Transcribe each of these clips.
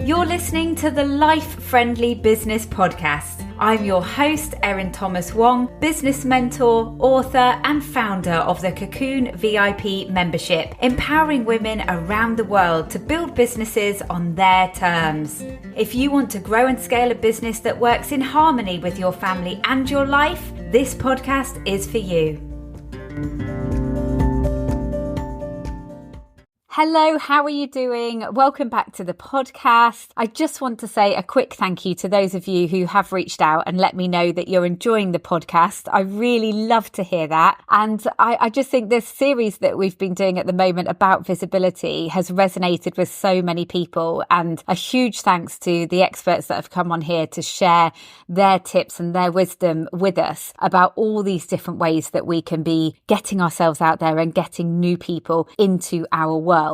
You're listening to the Life Friendly Business Podcast. I'm your host, Erin Thomas Wong, business mentor, author, and founder of the Cocoon VIP membership, empowering women around the world to build businesses on their terms. If you want to grow and scale a business that works in harmony with your family and your life, this podcast is for you. Hello, how are you doing? Welcome back to the podcast. I just want to say a quick thank you to those of you who have reached out and let me know that you're enjoying the podcast. I really love to hear that. And I just think this series that we've been doing at the moment about visibility has resonated with so many people. And a huge thanks to the experts that have come on here to share their tips and their wisdom with us about all these different ways that we can be getting ourselves out there and getting new people into our world.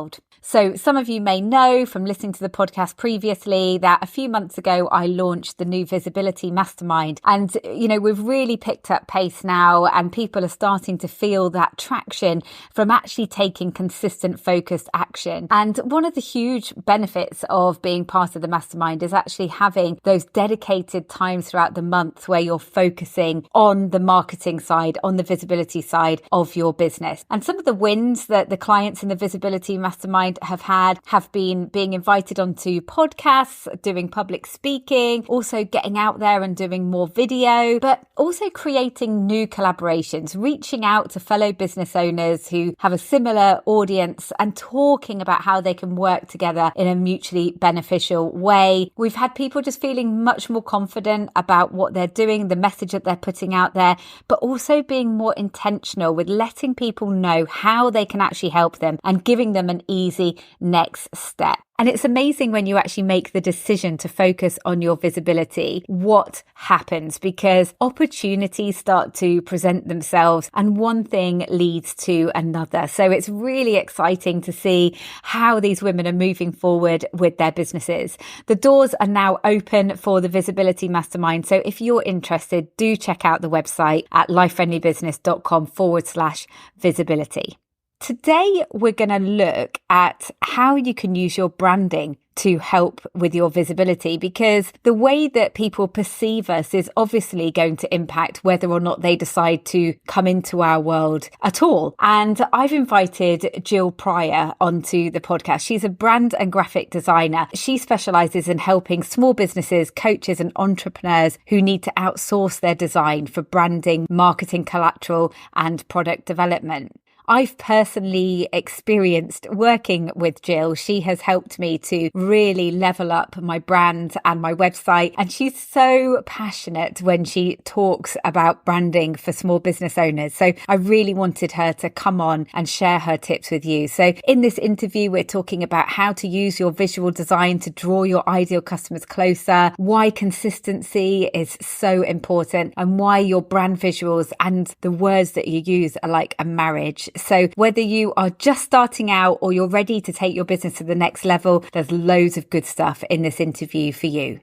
So some of you may know from listening to the podcast previously that a few months ago, I launched the new Visibility Mastermind. And, we've really picked up pace now and people are starting to feel that traction from actually taking consistent, focused action. And one of the huge benefits of being part of the mastermind is actually having those dedicated times throughout the month where you're focusing on the marketing side, on the visibility side of your business. And some of the wins that the clients in the Visibility Mastermind have been being invited onto podcasts, doing public speaking, also getting out there and doing more video, but also creating new collaborations, reaching out to fellow business owners who have a similar audience and talking about how they can work together in a mutually beneficial way. We've had people just feeling much more confident about what they're doing, the message that they're putting out there, but also being more intentional with letting people know how they can actually help them and giving them an easy next step. And it's amazing when you actually make the decision to focus on your visibility, what happens, because opportunities start to present themselves and one thing leads to another. So it's really exciting to see how these women are moving forward with their businesses. The doors are now open for the Visibility Mastermind. So if you're interested, do check out the website at lifefriendlybusiness.com/visibility. Today, we're going to look at how you can use your branding to help with your visibility, because the way that people perceive us is obviously going to impact whether or not they decide to come into our world at all. And I've invited Jill Pryor onto the podcast. She's a brand and graphic designer. She specializes in helping small businesses, coaches and entrepreneurs who need to outsource their design for branding, marketing collateral and product development. I've personally experienced working with Jill. She has helped me to really level up my brand and my website. And she's so passionate when she talks about branding for small business owners. So I really wanted her to come on and share her tips with you. So in this interview, we're talking about how to use your visual design to draw your ideal customers closer, why consistency is so important, and why your brand visuals and the words that you use are like a marriage. So whether you are just starting out or you're ready to take your business to the next level, there's loads of good stuff in this interview for you.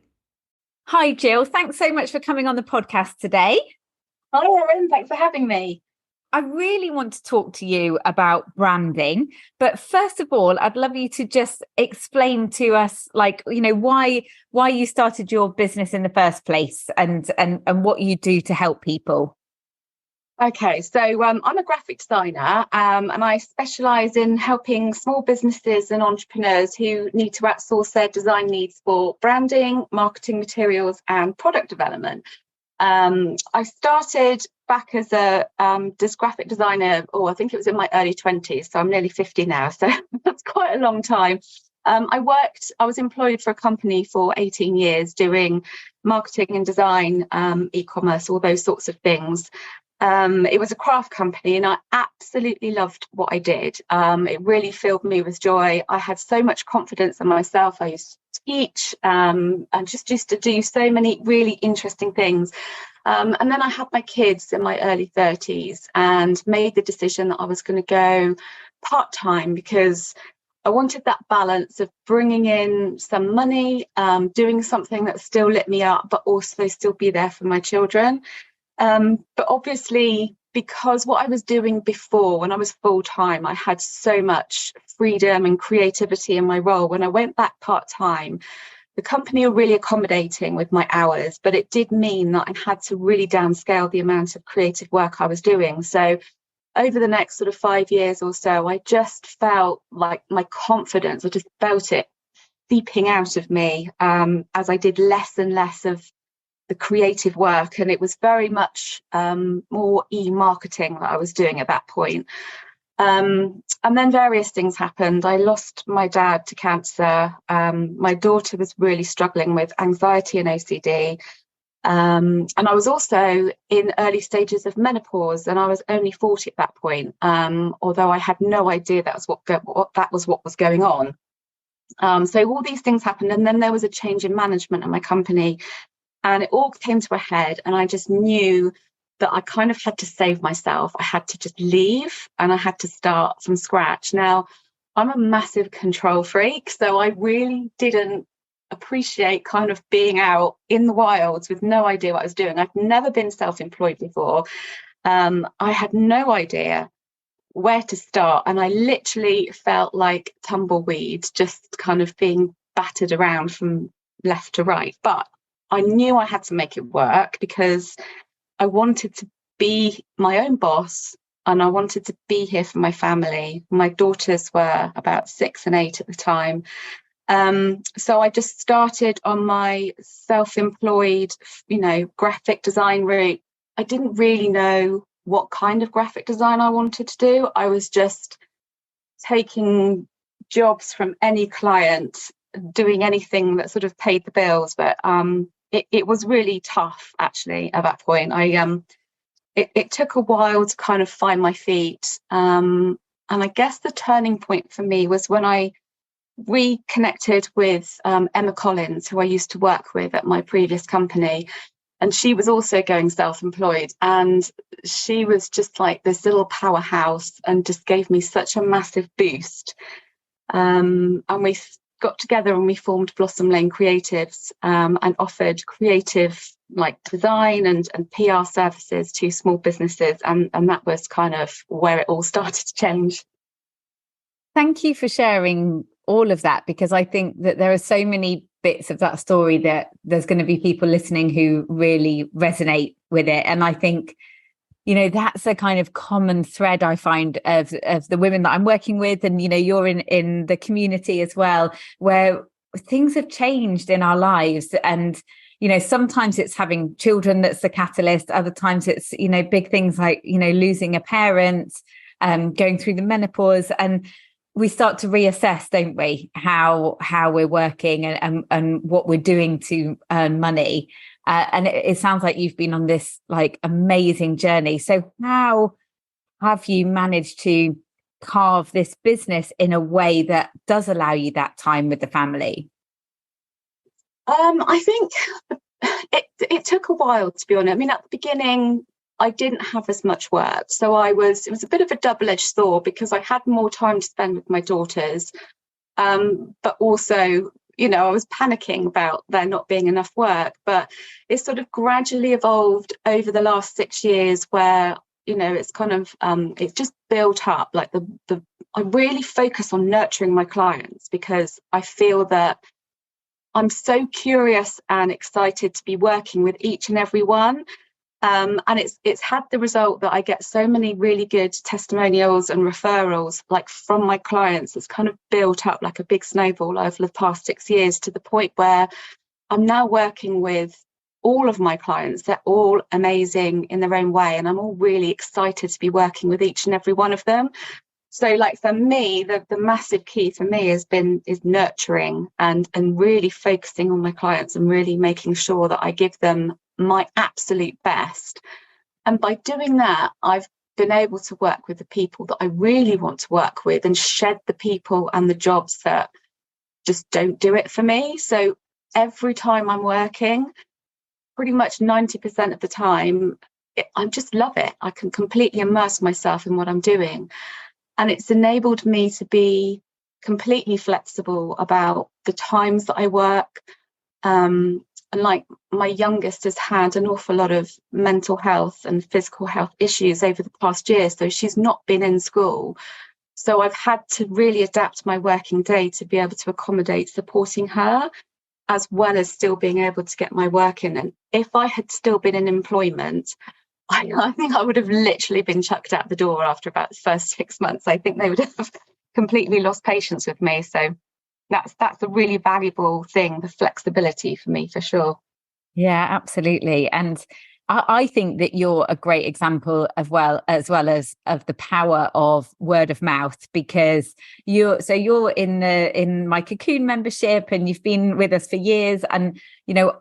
Hi, Jill. Thanks so much for coming on the podcast today. Hi, Erin. Thanks for having me. I really want to talk to you about branding, but first of all, I'd love you to just explain to us, why you started your business in the first place and what you do to help people. Okay, so I'm a graphic designer and I specialise in helping small businesses and entrepreneurs who need to outsource their design needs for branding, marketing materials and product development. I started back as a graphic designer, I think it was in my early 20s, so I'm nearly 50 now, so that's quite a long time. I was employed for a company for 18 years doing marketing and design, e-commerce, all those sorts of things. It was a craft company and I absolutely loved what I did. It really filled me with joy. I had so much confidence in myself. I used to teach and just used to do so many really interesting things. And then I had my kids in my early 30s and made the decision that I was going to go part-time because I wanted that balance of bringing in some money, doing something that still lit me up, but also still be there for my children. But obviously, because what I was doing before, when I was full-time, I had so much freedom and creativity in my role. When I went back part-time, the company were really accommodating with my hours, but it did mean that I had to really downscale the amount of creative work I was doing. So over the next sort of 5 years or so, I just felt like my confidence, I just felt it seeping out of me as I did less and less of the creative work. And it was very much more e-marketing that I was doing at that point. And then various things happened. I lost my dad to cancer. My daughter was really struggling with anxiety and OCD. And I was also in early stages of menopause, and I was only 40 at that point, although I had no idea that was what was going on. So all these things happened, and then there was a change in management in my company, and it all came to a head, and I just knew that I kind of had to save myself. I had to just leave, and I had to start from scratch. Now, I'm a massive control freak, so I really didn't appreciate kind of being out in the wilds with no idea what I was doing. I've never been self-employed before. I had no idea where to start, and I literally felt like tumbleweed, just kind of being battered around from left to right. But I knew I had to make it work because I wanted to be my own boss, and I wanted to be here for my family. My daughters were about 6 and 8 at the time. So I just started on my self-employed, graphic design route. I didn't really know what kind of graphic design I wanted to do. I was just taking jobs from any client, doing anything that sort of paid the bills. But it was really tough, actually, at that point. It took a while to kind of find my feet. And I guess the turning point for me was when I reconnected with Emma Collins, who I used to work with at my previous company. And she was also going self-employed, and she was just like this little powerhouse and just gave me such a massive boost. And we got together and we formed Blossom Lane Creatives, and offered creative like design and PR services to small businesses. And that was kind of where it all started to change. Thank you for sharing all of that, because I think that there are so many bits of that story that there's going to be people listening who really resonate with it. And I think, that's a kind of common thread I find of the women that I'm working with. And, you're in the community as well, where things have changed in our lives. And, sometimes it's having children that's the catalyst. Other times it's, big things like, losing a parent, going through the menopause, and we start to reassess, don't we, how we're working and what we're doing to earn money. And it sounds like you've been on this like amazing journey. So how have you managed to carve this business in a way that does allow you that time with the family? I think it took a while, to be honest. I mean, at the beginning, I didn't have as much work. So it was a bit of a double-edged sword because I had more time to spend with my daughters. But also, I was panicking about there not being enough work. But it sort of gradually evolved over the last 6 years where, it's kind of, it's just built up. Like I really focus on nurturing my clients because I feel that I'm so curious and excited to be working with each and every one. And it's had the result that I get so many really good testimonials and referrals like from my clients. It's kind of built up like a big snowball over the past 6 years to the point where I'm now working with all of my clients. They're all amazing in their own way, and I'm all really excited to be working with each and every one of them. So like for me, the massive key for me is nurturing and really focusing on my clients and really making sure that I give them my absolute best. And by doing that, I've been able to work with the people that I really want to work with and shed the people and the jobs that just don't do it for me. So every time I'm working, pretty much 90% of the time, I just love it. I can completely immerse myself in what I'm doing. And it's enabled me to be completely flexible about the times that I work. And like my youngest has had an awful lot of mental health and physical health issues over the past year. So she's not been in school. So I've had to really adapt my working day to be able to accommodate supporting her. as well as still being able to get my work in. And if I had still been in employment, I think I would have literally been chucked out the door after about the first 6 months. I think they would have completely lost patience with me. So that's a really valuable thing, the flexibility for me, for sure. Yeah, absolutely. And I think that you're a great example as well as of the power of word of mouth, because you're in my Cocoon membership, and you've been with us for years. And,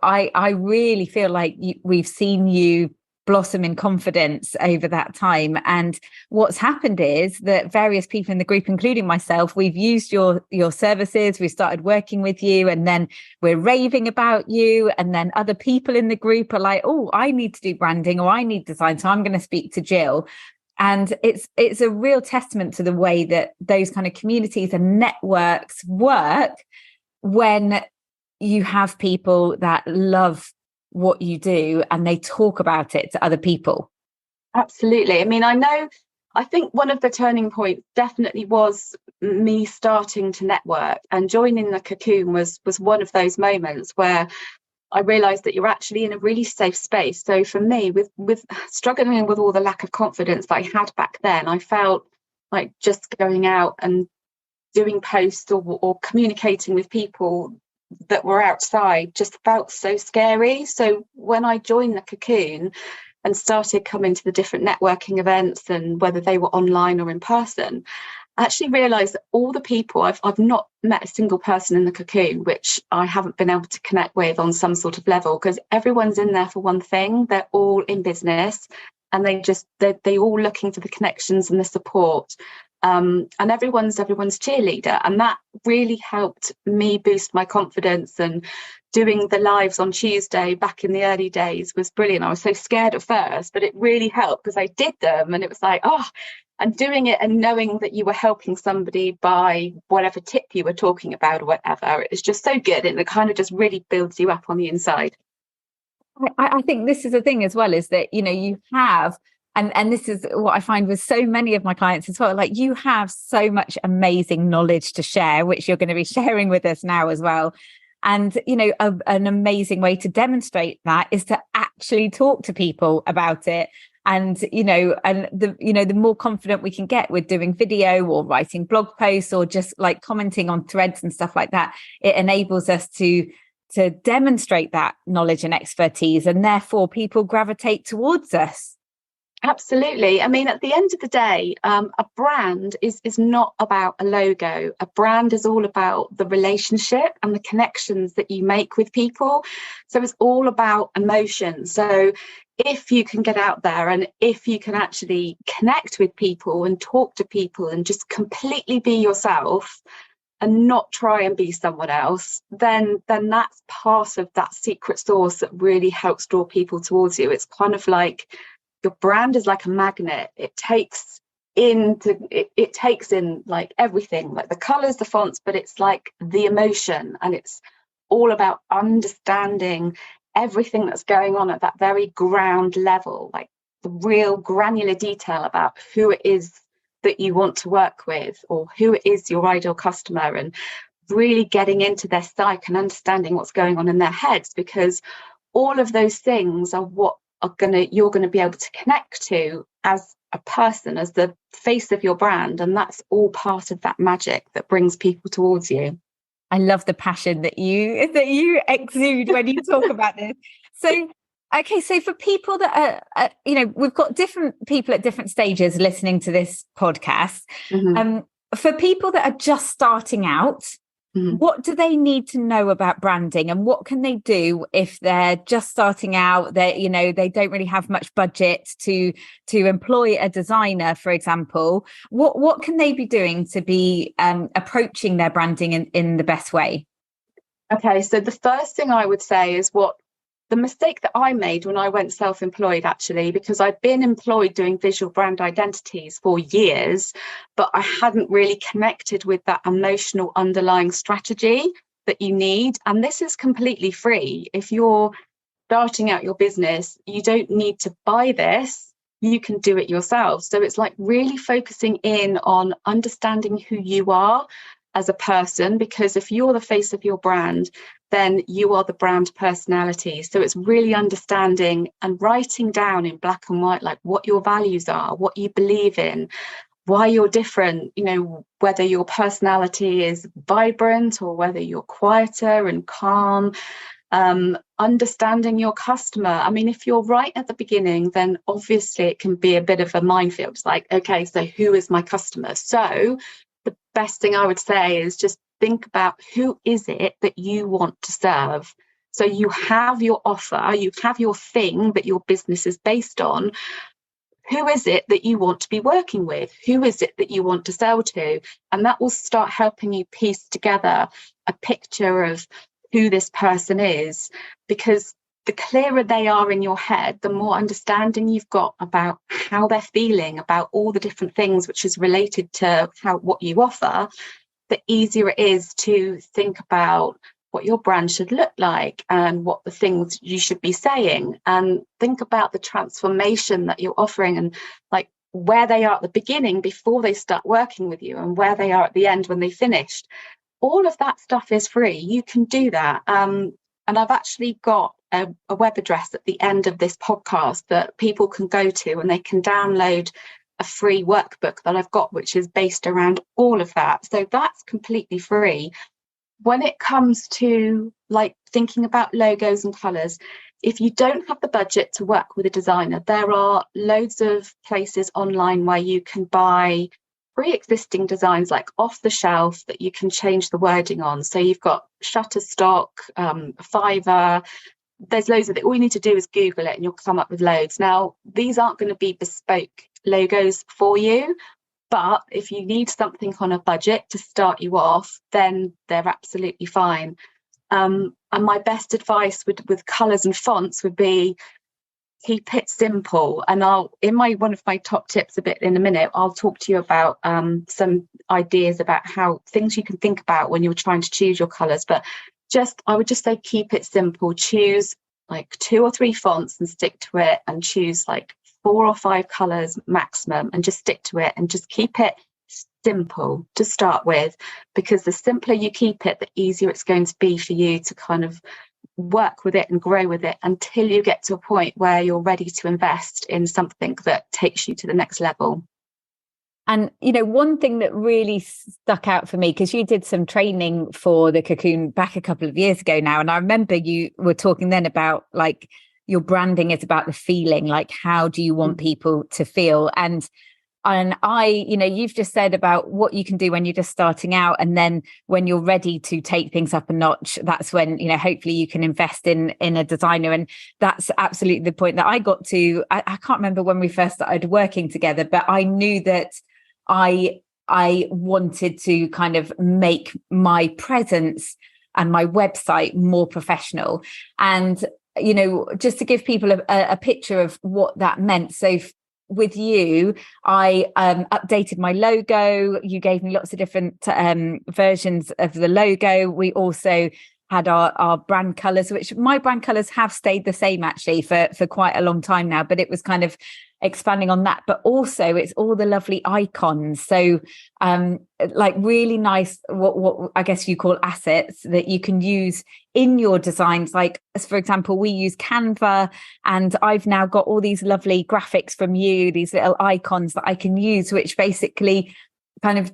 I really feel like we've seen you blossom in confidence over that time. And what's happened is that various people in the group, including myself, we've used your services, we started working with you, and then we're raving about you. And then other people in the group are like, oh, I need to do branding, or I need design, so I'm going to speak to Jill. And it's a real testament to the way that those kind of communities and networks work, when you have people that love what you do and they talk about it to other people. Absolutely. I mean, I think one of the turning points definitely was me starting to network, and joining the Cocoon was one of those moments where I realized that you're actually in a really safe space. So for me, with struggling with all the lack of confidence that I had back then, I felt like just going out and doing posts or communicating with people that were outside just felt so scary. So when I joined the Cocoon and started coming to the different networking events, and whether they were online or in person, I actually realised that all the people, I've not met a single person in the Cocoon which I haven't been able to connect with on some sort of level, because everyone's in there for one thing. They're all in business, and they all looking for the connections and the support. And everyone's cheerleader, and that really helped me boost my confidence. And doing the lives on Tuesday back in the early days was brilliant. I was so scared at first, but it really helped, because I did them and it was like, and doing it and knowing that you were helping somebody by whatever tip you were talking about or whatever, it's just so good, and it kind of just really builds you up on the inside. I think this is the thing as well, is that you have, and this is what I find with so many of my clients as well, like, you have so much amazing knowledge to share, which you're going to be sharing with us now as well. And an amazing way to demonstrate that is to actually talk to people about it. And the more confident we can get with doing video or writing blog posts or just like commenting on threads and stuff like that, it enables us to demonstrate that knowledge and expertise, and therefore people gravitate towards us. Absolutely. I mean, at the end of the day, a brand is not about a logo. A brand is all about the relationship and the connections that you make with people. So it's all about emotion. So if you can get out there, and if you can actually connect with people and talk to people and just completely be yourself and not try and be someone else, then that's part of that secret sauce that really helps draw people towards you. It's kind of like your brand is like a magnet. It takes in like everything, like the colors, the fonts, but it's like the emotion, and it's all about understanding everything that's going on at that very ground level, like the real granular detail about who it is that you want to work with, or who it is your ideal customer, and really getting into their psyche and understanding what's going on in their heads, because all of those things are what you're going to be able to connect to as a person, as the face of your brand, and that's all part of that magic that brings people towards you. I love the passion that you exude when you talk about this. So, okay, so for people that are, we've got different people at different stages listening to this podcast. Mm-hmm. For people that are just starting out, mm-hmm. what do they need to know about branding, and what can they do if they're just starting out? They don't really have much budget to employ a designer, for example. What can they be doing to be approaching their branding in the best way? Okay, so the first thing I would say is the mistake that I made when I went self-employed, actually, because I'd been employed doing visual brand identities for years, but I hadn't really connected with that emotional underlying strategy that you need. And this is completely free. If you're starting out your business, you don't need to buy this. You can do it yourself. So it's like really focusing in on understanding who you are as a person, because if you're the face of your brand, then you are the brand personality. So it's really understanding and writing down in black and white, like what your values are, what you believe in, why you're different, whether your personality is vibrant or whether you're quieter and calm. Understanding your customer. I mean, if you're right at the beginning, then obviously it can be a bit of a minefield. It's like, okay, so who is my customer? So the best thing I would say is just think about who is it that you want to serve. So you have your offer, you have your thing that your business is based on. Who is it that you want to be working with? Who is it that you want to sell to? And that will start helping you piece together a picture of who this person is, because the clearer they are in your head, the more understanding you've got about how they're feeling, about all the different things which is related to what you offer, the easier it is to think about what your brand should look like and what the things you should be saying, and think about the transformation that you're offering, and like where they are at the beginning before they start working with you and where they are at the end when they finished. All of that stuff is free. You can do that. And I've actually got a web address at the end of this podcast that people can go to, and they can download a free workbook that I've got, which is based around all of that. So that's completely free. When it comes to like thinking about logos and colours, if you don't have the budget to work with a designer, there are loads of places online where you can buy pre-existing designs, like off the shelf, that you can change the wording on. So you've got Shutterstock, Fiverr, there's loads of it. All you need to do is Google it and you'll come up with loads. Now, these aren't going to be bespoke logos for you, but if you need something on a budget to start you off, then they're absolutely fine. And my best advice with colours and fonts would be keep it simple. And I'll, in one of my top tips a bit in a minute, I'll talk to you about some ideas about how things you can think about when you're trying to choose your colours. But I would just say keep it simple. Choose like 2 or 3 fonts and stick to it, and choose like 4 or 5 colours maximum and just stick to it, and just keep it simple to start with, because the simpler you keep it, the easier it's going to be for you to kind of work with it and grow with it until you get to a point where you're ready to invest in something that takes you to the next level. And, one thing that really stuck out for me, because you did some training for the Cocoon back a couple of years ago now, and I remember you were talking then about like your branding is about the feeling, like how do you want people to feel? And you've just said about what you can do when you're just starting out, and then when you're ready to take things up a notch, that's when, hopefully you can invest in a designer. And that's absolutely the point that I got to. I can't remember when we first started working together, but I knew that I wanted to kind of make my presence and my website more professional. And, just to give people a picture of what that meant. So with you, I updated my logo. You gave me lots of different versions of the logo. We also had our brand colours, which my brand colours have stayed the same actually for quite a long time now, but it was kind of expanding on that. But also it's all the lovely icons. So like really nice, what I guess you call assets that you can use in your designs. Like, for example, we use Canva, and I've now got all these lovely graphics from you, these little icons that I can use, which basically kind of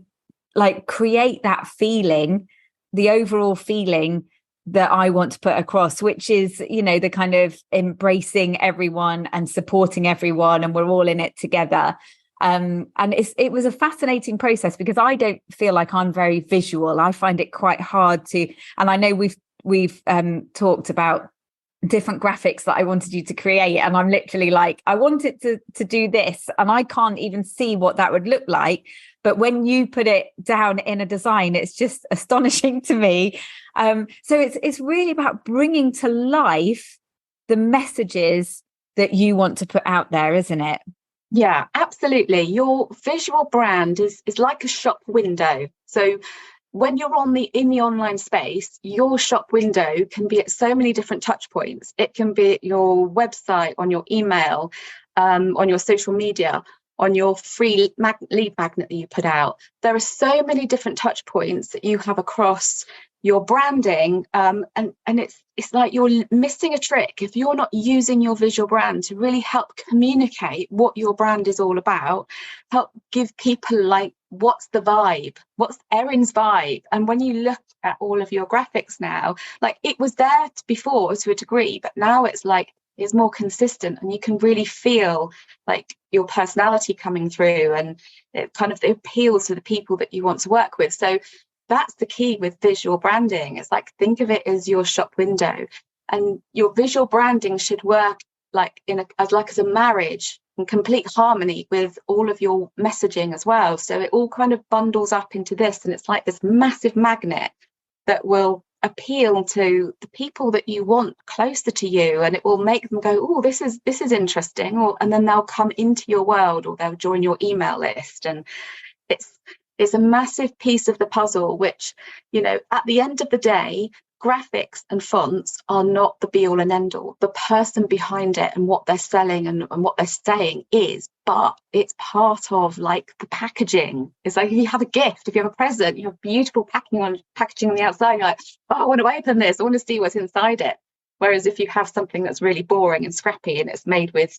like create that feeling, the overall feeling that I want to put across, which is, the kind of embracing everyone and supporting everyone, and we're all in it together. And it was a fascinating process, because I don't feel like I'm very visual. I find it quite hard to, and I know we've talked about different graphics that I wanted you to create, and I'm literally like, I want it to do this, and I can't even see what that would look like. But when you put it down in a design, it's just astonishing to me. So it's really about bringing to life the messages that you want to put out there, isn't it? Yeah, absolutely. Your visual brand is like a shop window. So when you're in the online space, your shop window can be at so many different touch points. It can be at your website, on your email, on your social media. on your free lead magnet that you put out. There are so many different touch points that you have across your branding, and it's like you're missing a trick if you're not using your visual brand to really help communicate what your brand is all about, help give people like, what's the vibe, what's Erin's vibe. And when you look at all of your graphics now, like, it was there before to a degree, but now it's like it's more consistent, and you can really feel like your personality coming through, and it kind of appeals to the people that you want to work with. So that's the key with visual branding. It's like, think of it as your shop window, and your visual branding should work like as a marriage, in complete harmony with all of your messaging as well. So it all kind of bundles up into this, and it's like this massive magnet that will appeal to the people that you want closer to you, and it will make them go, oh, this is interesting, and then they'll come into your world, or they'll join your email list. And it's a massive piece of the puzzle, which, at the end of the day, graphics and fonts are not the be all and end all. The person behind it and what they're selling and what they're saying is, but it's part of like the packaging. It's like, if you have a gift, if you have a present, you have beautiful packaging on the outside, you're like, oh, I want to open this, I want to see what's inside it. Whereas if you have something that's really boring and scrappy and it's made with,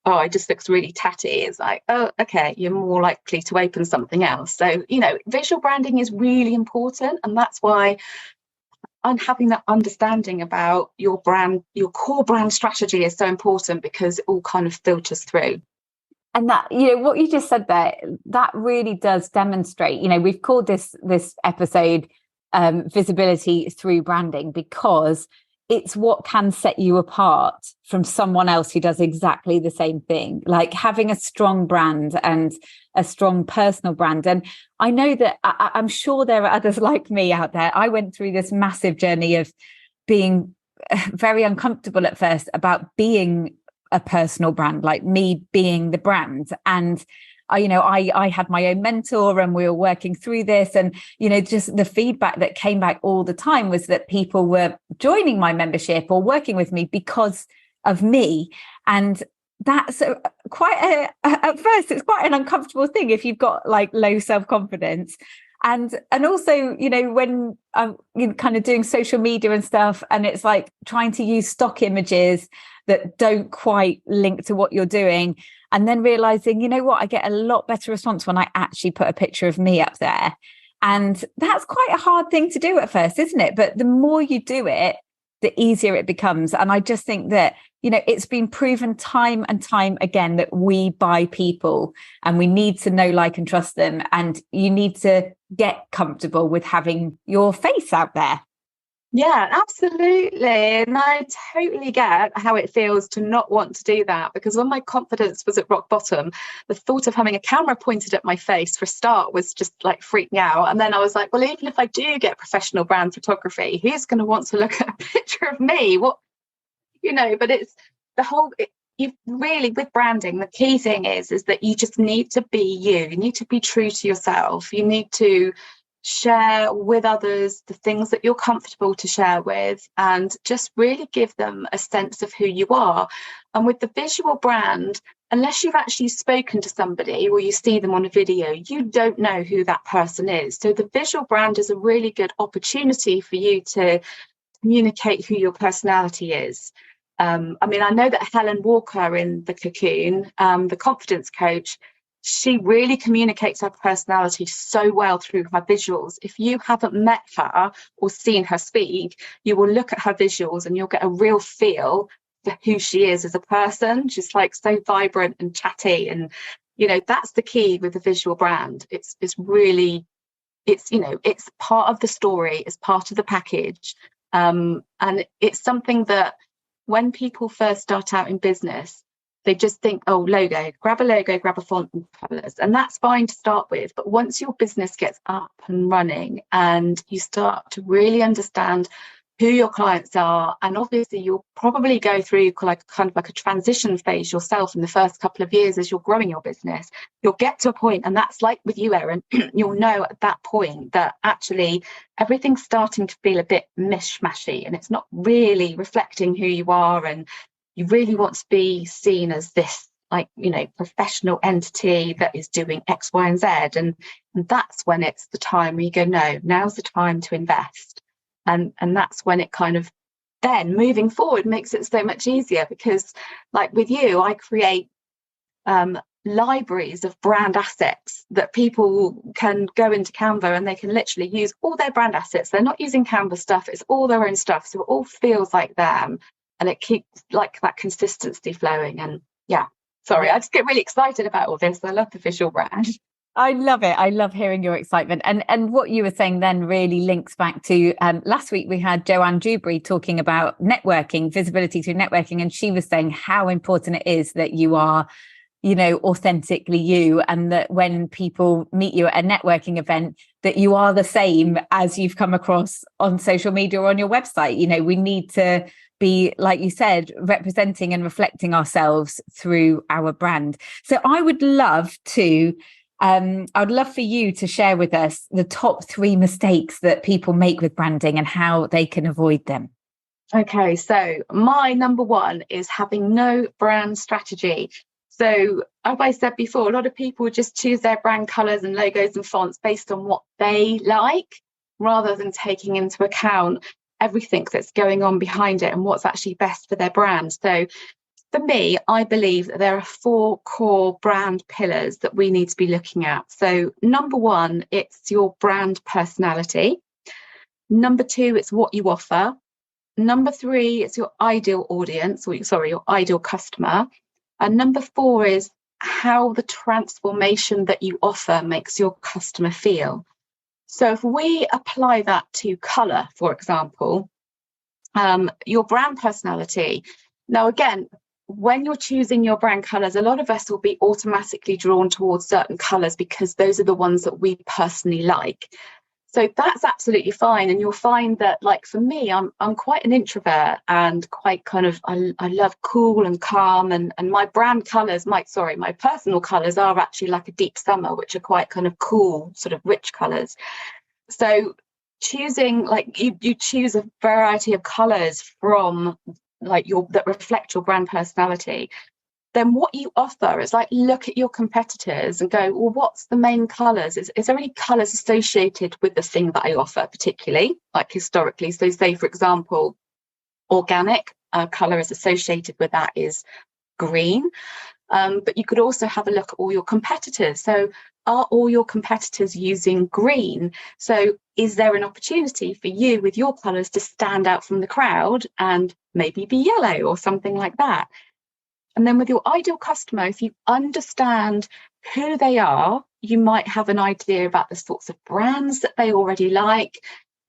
oh, it just looks really tatty, it's like, oh, okay, you're more likely to open something else. So, visual branding is really important. And that's why I'm having that understanding about your brand, your core brand strategy is so important, because it all kind of filters through. And that, what you just said there, that really does demonstrate, we've called this episode visibility through branding, because it's what can set you apart from someone else who does exactly the same thing, like having a strong brand and a strong personal brand. And I know that I'm sure there are others like me out there. I went through this massive journey of being very uncomfortable at first about being a personal brand, like me being the brand. And I had my own mentor, and we were working through this, and just the feedback that came back all the time was that people were joining my membership or working with me because of me. And that's at first it's quite an uncomfortable thing if you've got like low self-confidence. And also, when I'm kind of doing social media and stuff, and it's like trying to use stock images that don't quite link to what you're doing, and then realizing, I get a lot better response when I actually put a picture of me up there. And that's quite a hard thing to do at first, isn't it? But the more you do it, the easier it becomes. And I just think that, it's been proven time and time again that we buy people, and we need to know, like, and trust them. And you need to get comfortable with having your face out there. Yeah, absolutely. And I totally get how it feels to not want to do that, because when my confidence was at rock bottom, the thought of having a camera pointed at my face for a start was just like freaking out. And then I was like, well, even if I do get professional brand photography, who's going to want to look at a picture of me? But it's the whole, you really, with branding, the key thing is that you just need to be you. You need to be true to yourself. You need to share with others the things that you're comfortable to share with, and just really give them a sense of who you are. And with the visual brand, unless you've actually spoken to somebody or you see them on a video, you don't know who that person is. So the visual brand is a really good opportunity for you to communicate who your personality is. I know that Helen Walker in The Cocoon, the confidence coach, she really communicates her personality so well through her visuals. If you haven't met her or seen her speak, you will look at her visuals and you'll get a real feel for who she is as a person. She's like so vibrant and chatty, and that's the key with the visual brand. It's really, it's part of the story, it's part of the package, and it's something that when people first start out in business, they just think, oh, grab a font and colours. And that's fine to start with. But once your business gets up and running and you start to really understand who your clients are, and obviously you'll probably go through like a transition phase yourself in the first couple of years as you're growing your business, you'll get to a point, and that's like with you, Erin, you'll know at that point that actually everything's starting to feel a bit mishmashy, and it's not really reflecting who you are, and you really want to be seen as this like, professional entity that is doing X, Y, and Z. And that's when it's the time where you go, no, now's the time to invest. And that's when it kind of then moving forward makes it so much easier, because like with you, I create libraries of brand assets that people can go into Canva and they can literally use all their brand assets. They're not using Canva stuff, it's all their own stuff, so it all feels like them, and it keeps like that consistency flowing. And yeah, sorry, I just get really excited about all this. I love the visual brand. I love it. I love hearing your excitement. And what you were saying then really links back to last week we had Joanne Dewberry talking about networking, visibility through networking. And she was saying how important it is that you are, authentically you, and that when people meet you at a networking event, that you are the same as you've come across on social media or on your website. We need to be, like you said, representing and reflecting ourselves through our brand. So I'd love for you to share with us the top 3 mistakes that people make with branding and how they can avoid them. Okay, so my number 1 is having no brand strategy. So as I said before, a lot of people just choose their brand colours and logos and fonts based on what they like, rather than taking into account everything that's going on behind it and what's actually best for their brand. So for me, I believe that there are 4 core brand pillars that we need to be looking at. So number 1, it's your brand personality. Number 2, it's what you offer. Number 3, it's your ideal audience, your ideal customer. And number 4 is how the transformation that you offer makes your customer feel. So if we apply that to colour, for example, your brand personality. Now, again, when you're choosing your brand colours, a lot of us will be automatically drawn towards certain colours because those are the ones that we personally like. So that's absolutely fine. And you'll find that, like for me, I'm quite an introvert and quite kind of, I love cool and calm, and my brand colours, my personal colours are actually like a deep summer, which are quite kind of cool, sort of rich colours. So choosing, like you choose a variety of colours from like that reflect your brand personality. Then what you offer is like, look at your competitors and go, well, what's the main colours? Is there any colours associated with the thing that I offer, particularly like historically? So say, for example, organic colour is associated with that is green. But you could also have a look at all your competitors. So are all your competitors using green? So is there an opportunity for you with your colours to stand out from the crowd and maybe be yellow or something like that? And then with your ideal customer, if you understand who they are, you might have an idea about the sorts of brands that they already like,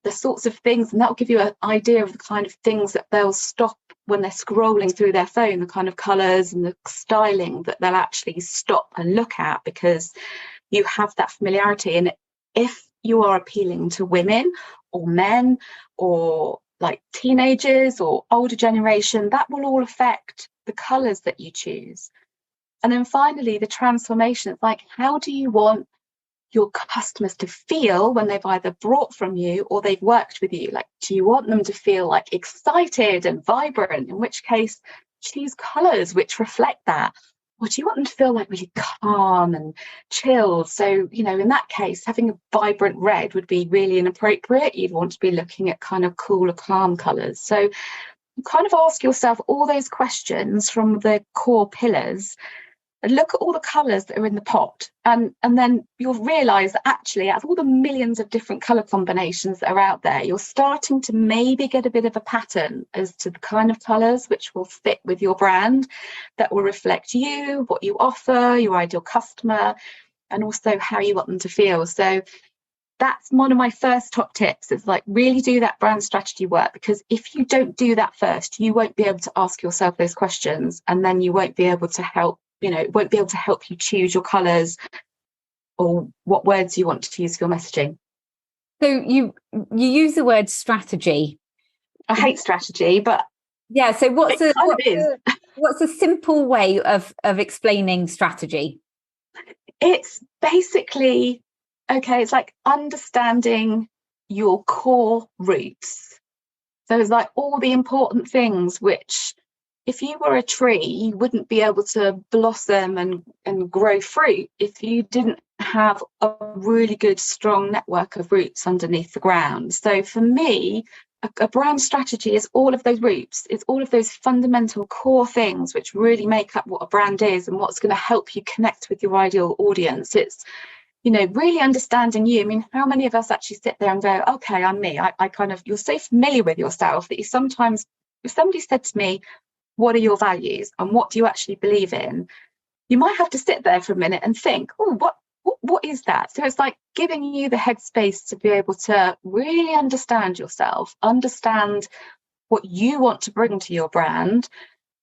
the sorts of things, and that'll give you an idea of the kind of things that they'll stop when they're scrolling through their phone, the kind of colours and the styling that they'll actually stop and look at, because you have that familiarity. And if you are appealing to women or men or like teenagers or older generation, that will all affect the colours that you choose. And then finally, the transformation. It's like, how do you want your customers to feel when they've either bought from you or they've worked with you? Like, do you want them to feel like excited and vibrant, in which case choose colours which reflect that? Or do you want them to feel like really calm and chilled? So, in that case, having a vibrant red would be really inappropriate. You'd want to be looking at kind of cooler, calm colours. So you kind of ask yourself all those questions from the core pillars and look at all the colours that are in the pot. And then you'll realise that actually, out of all the millions of different colour combinations that are out there, you're starting to maybe get a bit of a pattern as to the kind of colours which will fit with your brand, that will reflect you, what you offer, your ideal customer, and also how you want them to feel. So that's one of my first top tips, is like really do that brand strategy work, because if you don't do that first, you won't be able to ask yourself those questions, and then you won't be able to help, it won't be able to help you choose your colours or what words you want to use for your messaging. So you use the word strategy. I hate strategy, but yeah. So what's a simple way of explaining strategy? It's basically, okay, it's like understanding your core roots. So it's like all the important things which if you were a tree, you wouldn't be able to blossom and grow fruit if you didn't have a really good, strong network of roots underneath the ground. So for me, a brand strategy is all of those roots. It's all of those fundamental core things which really make up what a brand is and what's going to help you connect with your ideal audience. It's, really understanding you. I mean, how many of us actually sit there and go, okay, I'm me. I kind of, you're so familiar with yourself that you sometimes, if somebody said to me, what are your values and what do you actually believe in? You might have to sit there for a minute and think, oh, what is that? So it's like giving you the headspace to be able to really understand yourself, understand what you want to bring to your brand,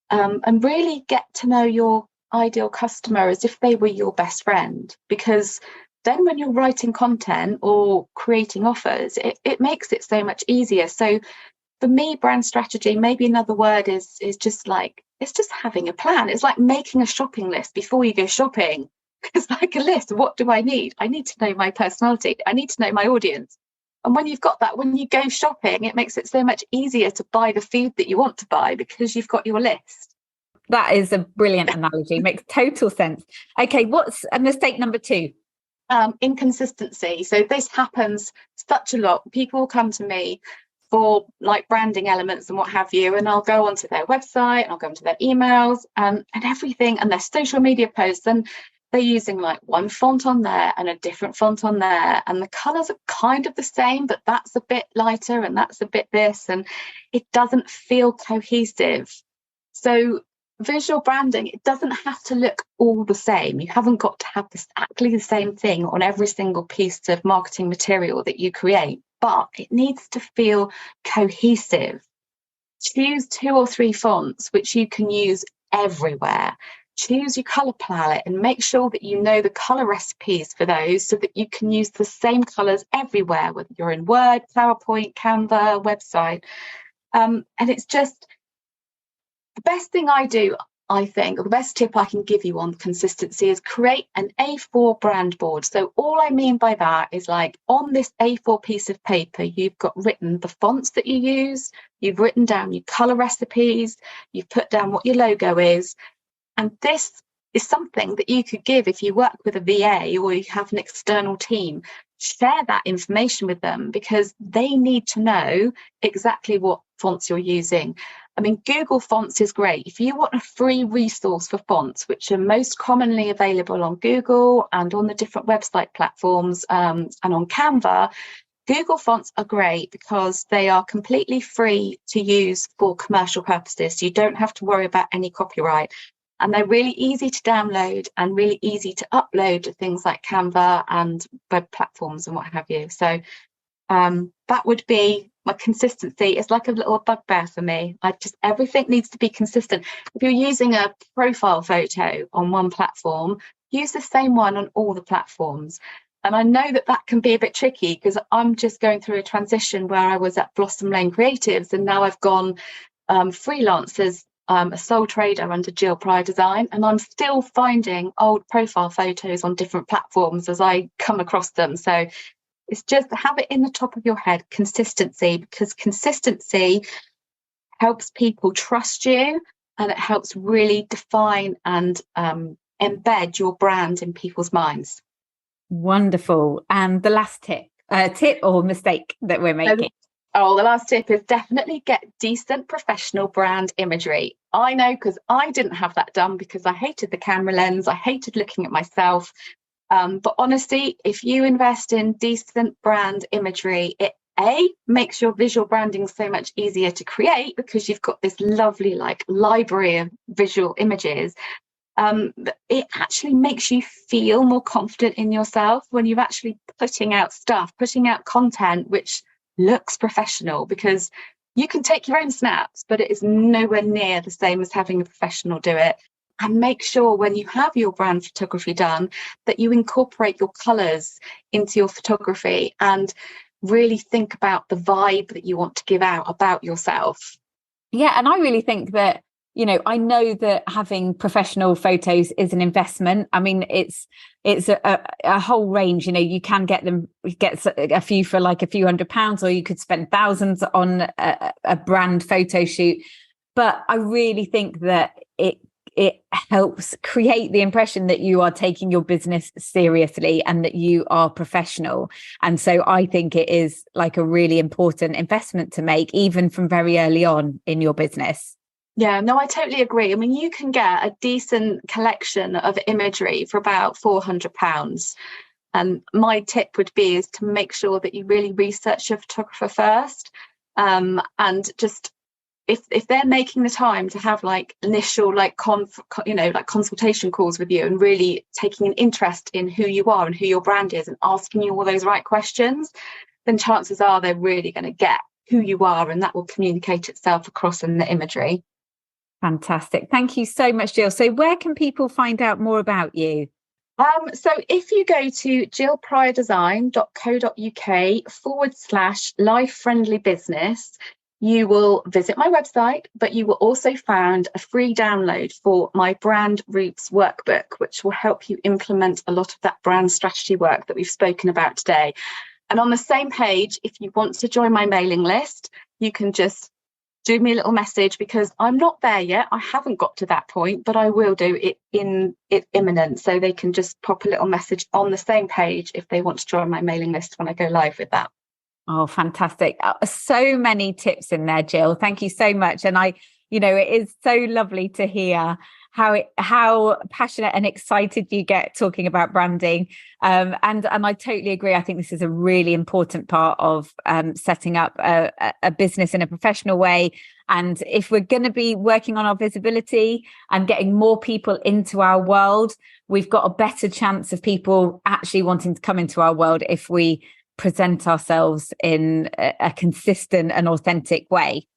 and really get to know your ideal customer as if they were your best friend. Because then when you're writing content or creating offers, it makes it so much easier. So for me, brand strategy, maybe another word is just like, it's just having a plan. It's like making a shopping list before you go shopping. It's like a list. What do I need? I need to know my personality. I need to know my audience. And when you've got that, when you go shopping, it makes it so much easier to buy the food that you want to buy because you've got your list. That is a brilliant analogy. Makes total sense. Okay, what's a mistake number 2? Inconsistency. So this happens such a lot. People come to me for like branding elements and what have you, and I'll go onto their website and I'll go into their emails and everything and their social media posts, and they're using like one font on there and a different font on there, and the colors are kind of the same, but that's a bit lighter and that's a bit this, and it doesn't feel cohesive. So visual branding, it doesn't have to look all the same. You haven't got to have exactly the same thing on every single piece of marketing material that you create, but it needs to feel cohesive. Choose 2 or 3 fonts which you can use everywhere. Choose your color palette and make sure that you know the color recipes for those so that you can use the same colors everywhere, whether you're in Word, PowerPoint, Canva, website. And it's just the best thing I do, I think, or the best tip I can give you on consistency is create an A4 brand board. So all I mean by that is like on this A4 piece of paper, you've got written the fonts that you use, you've written down your color recipes, you've put down what your logo is. And this is something that you could give if you work with a VA or you have an external team. Share that information with them because they need to know exactly what fonts you're using. I mean, Google Fonts is great. If you want a free resource for fonts, which are most commonly available on Google and on the different website platforms and on Canva, Google Fonts are great because they are completely free to use for commercial purposes. So you don't have to worry about any copyright. And they're really easy to download and really easy to upload to things like Canva and web platforms and what have you. So that would be my consistency. It's like a little bugbear for me. Everything needs to be consistent. If you're using a profile photo on one platform, use the same one on all the platforms. And I know that can be a bit tricky because I'm just going through a transition where I was at Blossom Lane Creatives and now I've gone freelance as a sole trader under Jill Pryor Design, and I'm still finding old profile photos on different platforms as I come across them. So it's just have it in the top of your head, consistency, because consistency helps people trust you and it helps really define and embed your brand in people's minds. Wonderful. And the last tip or mistake that we're making? The last tip is definitely get decent professional brand imagery. I know because I didn't have that done because I hated the camera lens. I hated looking at myself. But honestly, if you invest in decent brand imagery, it makes your visual branding so much easier to create because you've got this lovely like library of visual images. It actually makes you feel more confident in yourself when you're actually putting out content which looks professional, because you can take your own snaps, but it is nowhere near the same as having a professional do it. And make sure when you have your brand photography done that you incorporate your colours into your photography and really think about the vibe that you want to give out about yourself. Yeah, and I really think that, I know that having professional photos is an investment. I mean, it's a whole range. You can get a few for like a few £100s, or you could spend thousands on a brand photo shoot. But I really think that it helps create the impression that you are taking your business seriously and that you are professional. And so I think it is like a really important investment to make, even from very early on in your business. Yeah, no, I totally agree. I mean, you can get a decent collection of imagery for about £400. And my tip would be is to make sure that you really research your photographer first. And just if they're making the time to have like initial like consultation calls with you and really taking an interest in who you are and who your brand is and asking you all those right questions, then chances are they're really going to get who you are, and that will communicate itself across in the imagery. Fantastic. Thank you so much, Jill. So where can people find out more about you? So if you go to jillpryordesign.co.uk/life-friendly business, you will visit my website, but you will also find a free download for my Brand Roots workbook, which will help you implement a lot of that brand strategy work that we've spoken about today. And on the same page, if you want to join my mailing list, you can just do me a little message, because I'm not there yet. I haven't got to that point, but I will do it imminent. So they can just pop a little message on the same page if they want to join my mailing list when I go live with that. Oh, fantastic. So many tips in there, Jill. Thank you so much. And it is so lovely to hear how passionate and excited you get talking about branding. And I totally agree. I think this is a really important part of setting up a business in a professional way. And if we're going to be working on our visibility and getting more people into our world, we've got a better chance of people actually wanting to come into our world if we present ourselves in a consistent and authentic way.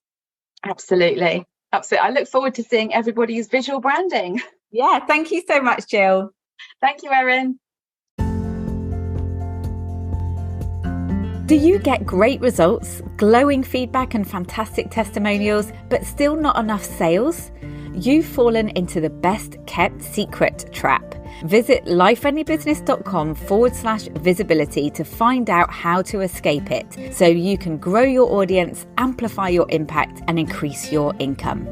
Absolutely. Absolutely. I look forward to seeing everybody's visual branding. Yeah. Thank you so much, Jill. Thank you, Erin. Do you get great results, glowing feedback and fantastic testimonials, but still not enough sales? You've fallen into the best kept secret trap. Visit lifefriendlybusiness.com/visibility to find out how to escape it, so you can grow your audience, amplify your impact, and increase your income.